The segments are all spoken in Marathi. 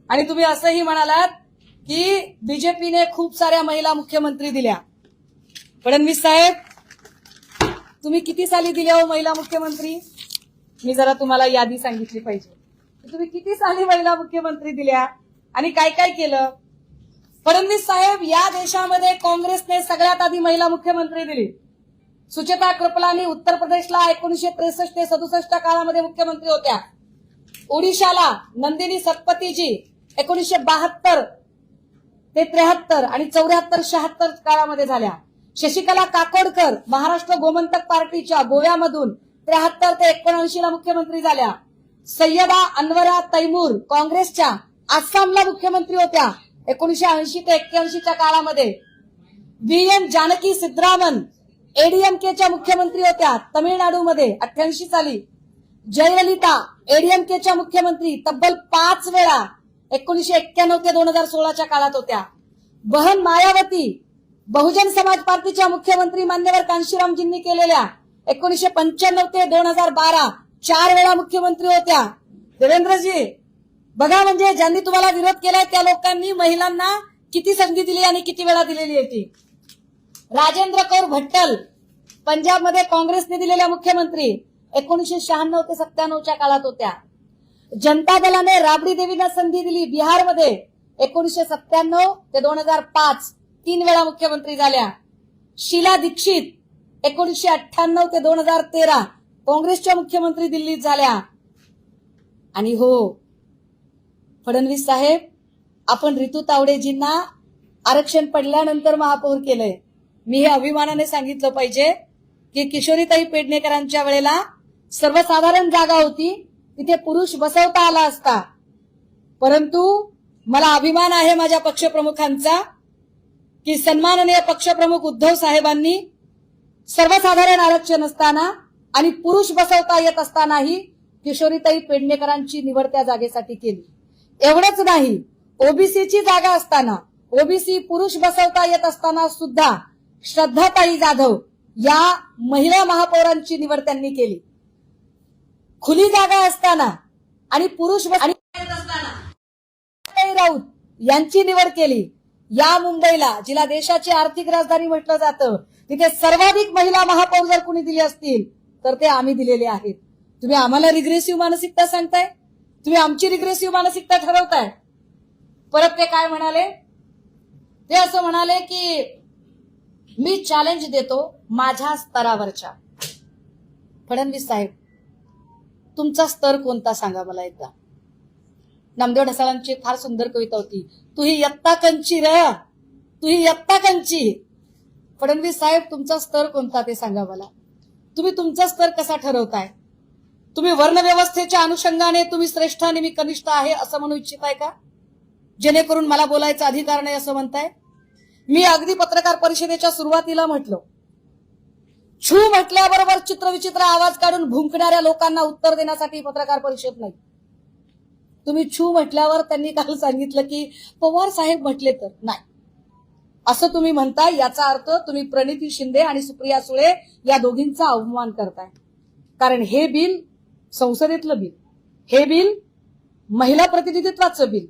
आणि तुम्ही असंही म्हणालात की बीजेपीने खूप साऱ्या महिला मुख्यमंत्री दिल्या. फडणवीस साहेब, तुम्ही किती साली दिल्या हो महिला मुख्यमंत्री? मी जरा तुम्हाला यादी सांगितली पाहिजे. तुम्ही किती साली महिला मुख्यमंत्री दिल्या आणि काय काय केलं? फडणवीस साहेब, या देशामध्ये काँग्रेसने सगळ्यात आधी महिला मुख्यमंत्री दिली. सुचेता कृपलानी उत्तर प्रदेशला 1963 ते 67 काळामध्ये मुख्यमंत्री होत्या. ओडिशाला नंदिनी सतपथीजी 1972 ते 73 आणि 74-76 काळामध्ये झाल्या. शशिकला काकोडकर महाराष्ट्र गोमंतक पार्टीच्या गोव्यामधून 73 ते 79 ला मुख्यमंत्री झाल्या. सय्यदा अनवरा तैमूर काँग्रेसच्या आसामला मुख्यमंत्री होत्या 1980 ते 81च्या काळामध्ये. व्ही.एन. जानकी सिद्धरामन एडीएमकेच्या मुख्यमंत्री होत्या तमिळनाडूमध्ये 88 साली. जयललिता एडीएमकेच्या मुख्यमंत्री तब्बल 5 वेळा 1991 ते 2016च्या काळात होत्या. बहन मायावती बहुजन समाज पार्टीच्या मुख्यमंत्री मान्यवर कांशीरामजींनी केलेल्या 1995 ते 2012 4 वेळा मुख्यमंत्री होत्या. देवेंद्रजी बघा, म्हणजे ज्यांनी तुम्हाला विरोध केलाय त्या लोकांनी महिलांना किती संधी दिली आणि किती वेळा दिलेली आहे ती. राजेंद्र कौर भट्टल पंजाबमध्ये काँग्रेसने दिलेल्या मुख्यमंत्री 1996 ते 97च्या काळात होत्या. जनता दलाने राबडी देवींना संधी दिली बिहारमध्ये 1997 ते 2005 3 वेळा मुख्यमंत्री झाल्या. शीला दीक्षित 1998 ते 2013 काँग्रेसच्या मुख्यमंत्री दिल्लीत झाल्या. आणि हो फडणवीस साहेब, आपण ऋतू तावडेजींना आरक्षण पडल्यानंतर महापौर केलंय. मी हे अभिमानाने सांगितलं पाहिजे की किशोरीताई पेडणेकरांच्या वेळेला सर्वसाधारण जागा होती, तिथे पुरुष बसवता आला असता. परंतु मला अभिमान आहे माझ्या पक्षप्रमुखांचा की सन्माननीय पक्षप्रमुख उद्धव साहेबांनी सर्वसाधारण आरक्षण असताना आणि पुरुष बसवता येत असतानाही किशोरीताई पेडणेकरांची निवड त्या जागेसाठी केली. एवढंच नाही, ओबीसीची जागा असताना, ओबीसी पुरुष बसवता येत असताना सुद्धा श्रद्धाताई जाधव या महिला महापौरांची निवड त्यांनी केली. खुली जागा असताना आणि पुरुष आणि राऊत यांची निवड केली. या मुंबईला, जिला देशाची आर्थिक राजधानी म्हटलं जातं, तिथे सर्वाधिक महिला महापौर जर कुणी दिले असतील तर ते आम्ही दिलेले आहेत. तुम्ही आम्हाला रिग्रेसिव्ह मानसिकता सांगताय, तुम्ही आमची रिग्रेसिव्ह मानसिकता ठरवताय. परत ते काय म्हणाले? ते असं म्हणाले की मी चॅलेंज देतो माझ्या स्तरावरच्या. फडणवीस साहेब, तुमचा स्तर कोणता सांगा मला एकदा. नामदेव ढसाळांची फार सुंदर कविता होती, तू ही यत्ता कंची र, तू ही यत्ता कंची. फडणवीस साहेब, तुमचा स्तर कोणता ते सांगा मला. तुम्ही तुमचा स्तर कसा ठरवताय? तुम्ही वर्णव्यवस्थेच्या अनुषंगाने तुम्ही श्रेष्ठ आणि मी कनिष्ठ आहे असं म्हणू इच्छिताय का, जेणेकरून मला बोलायचा अधिकार नाही असं म्हणताय? मी अगदी पत्रकार परिषदेच्या सुरुवातीला म्हटलं, छू म्हटल्याबरोबर चित्रविचित्र आवाज काढून भुंकणाऱ्या लोकांना उत्तर देण्यासाठी पत्रकार परिषद नाही. तुम्ही छू म्हटल्यावर त्यांनी काल सांगितलं की पवार साहेब म्हटले तर नाही असं तुम्ही म्हणताय. याचा अर्थ तुम्ही प्रणिती शिंदे आणि सुप्रिया सुळे या दोघींचा अवमान करताय. कारण हे बिल संसदेतलं बिल, हे बिल महिला प्रतिनिधित्वाचं बिल,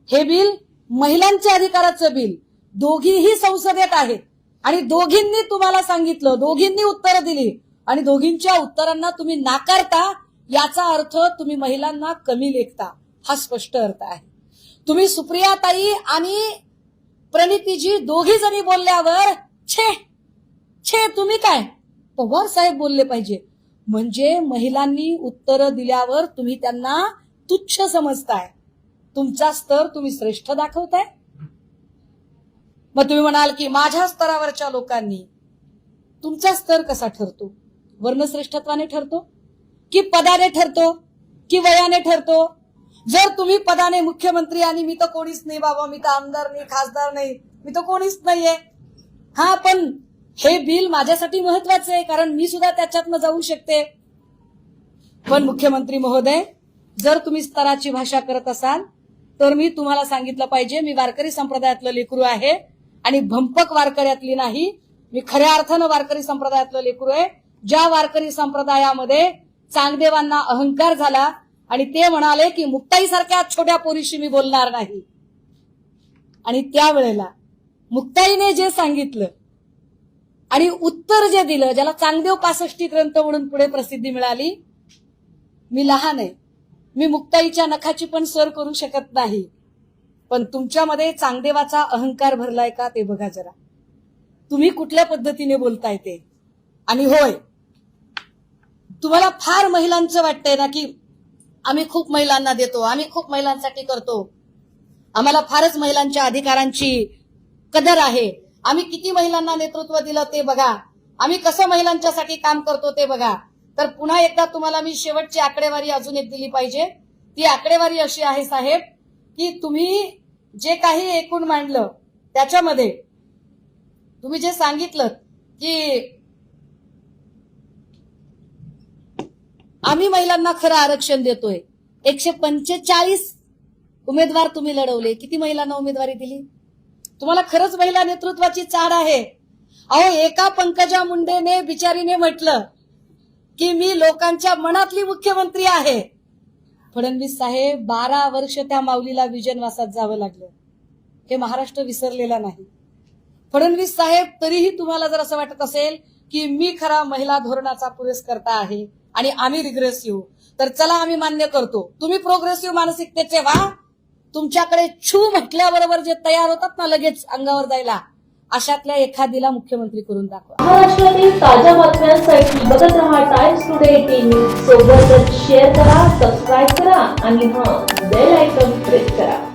हे बिल महिलांच्या अधिकाराचं बिल, दोघीही संसदेत आहेत. आणि दोघींनी तुम्हाला सांगितलं, दोघींनी उत्तर दिली आणि दोघींच्या उत्तरांना तुम्ही नाकारता. याचा अर्थ तुम्ही महिलांना कमी लेखता, हा स्पष्ट अर्थ आहे. तुम्ही सुप्रियाताई आणि प्रणितीजी दोघी जणी बोलल्यावर छे छे तुम्ही काय पवार साहेब बोलले पाहिजे म्हणजे महिलांनी उत्तर दिल्यावर तुम्ही त्यांना तुच्छ समजताय. तुमचा स्तर तुम्ही श्रेष्ठ दाखवताय. मग तुम्ही म्हणाल की माझ्या स्तरावरच्या लोकांनी. तुमचा स्तर कसा ठरतो? वर्णश्रेष्ठत्वाने ठरतो की पदाने ठरतो की वयाने ठरतो? जर तुम्ही पदाने मुख्यमंत्री आणि मी तर कोणीच नाही बाबा, मी तर आमदार नाही, खासदार नाही, मी तर कोणीच नाहीये. हा, पण हे बिल माझ्यासाठी महत्वाचं आहे कारण मी सुद्धा त्याच्यातनं जाऊ शकते. पण मुख्यमंत्री महोदय, जर तुम्ही स्तराची भाषा करत असाल तर मी तुम्हाला सांगितलं पाहिजे, मी वारकरी संप्रदायातलं लेकरू आहे आणि भंपक वारकऱ्यातली नाही, मी खऱ्या अर्थानं वारकरी संप्रदायातलं लेकरू आहे. ज्या वारकरी संप्रदायामध्ये चांगदेवांना अहंकार झाला, आणि ते म्हणाले की मुक्ताईसारख्या छोट्या पोरीशी मी बोलणार नाही. आणि त्यावेळेला मुक्ताईने जे सांगितलं आणि उत्तर जे दिलं, ज्याला चांगदेव 65 ग्रंथ म्हणून पुढे प्रसिद्धी मिळाली, मी लहान आहे, मी मुक्ताईच्या नखाची पण सर करू शकत नाही, पण तुमच्यामध्ये चांगदेवाचा अहंकार भरलाय का ते बघा जरा, तुम्ही कुठल्या पद्धतीने बोलताय ते. आणि होय, तुम्हाला फार महिलांचं वाटतंय ना की आम्ही खूप महिलांना देतो, आम्ही खूप महिलांसाठी करतो, आम्हाला फारच महिलांच्या अधिकारांची कदर आहे, आम्ही किती महिलांना नेतृत्व दिलं ते बघा, आम्ही कसं महिलांच्यासाठी काम करतो ते बघा. तर पुन्हा एकदा तुम्हाला मी शेवटची आकडेवारी अजून एक दिली पाहिजे. ती आकडेवारी अशी आहे साहेब की तुम्ही जे काही एकूण मांडलं त्याच्यामध्ये तुम्ही जे सांगितलं की आम्ही महिलांना खरं आरक्षण देतोय, 145 उमेदवार तुम्ही लढवले, किती महिलांना उमेदवारी दिली? तुम्हाला खरंच महिला नेतृत्वाची चाड आहे. अहो, एका पंकजा मुंडेने बिचारीने म्हटलं की मी लोकांच्या मनातली मुख्यमंत्री आहे. फडणवीस साहेब 12 वर्ष त्या माऊलीला विजनवासात जावं लागलं. हे महाराष्ट्र विसरलेला नाही. फडणवीस साहेब, तरीही तुम्हाला जर असं वाटत असेल की मी खरा महिला धोरणाचा पुरस्कर्ता आहे आणि आम्ही रिग्रेसिव्ह, तर चला आम्ही मान्य करतो, तुम्ही प्रोग्रेसिव्ह मानसिकतेचे व्हा. तुमच्याकडे छू म्हटल्याबरोबर जे तयार होतात ना लगेच अंगावर जायला, अशातल्या एखादीला मुख्यमंत्री करून दाखवा. महाराष्ट्रातील ताज्या बातम्यांसाठी बघत रहा टाइम्स टुडे 18 न्यूज. सोबतच शेअर करा, सबस्क्राईब करा आणि बेल आयकॉन प्रेस करा.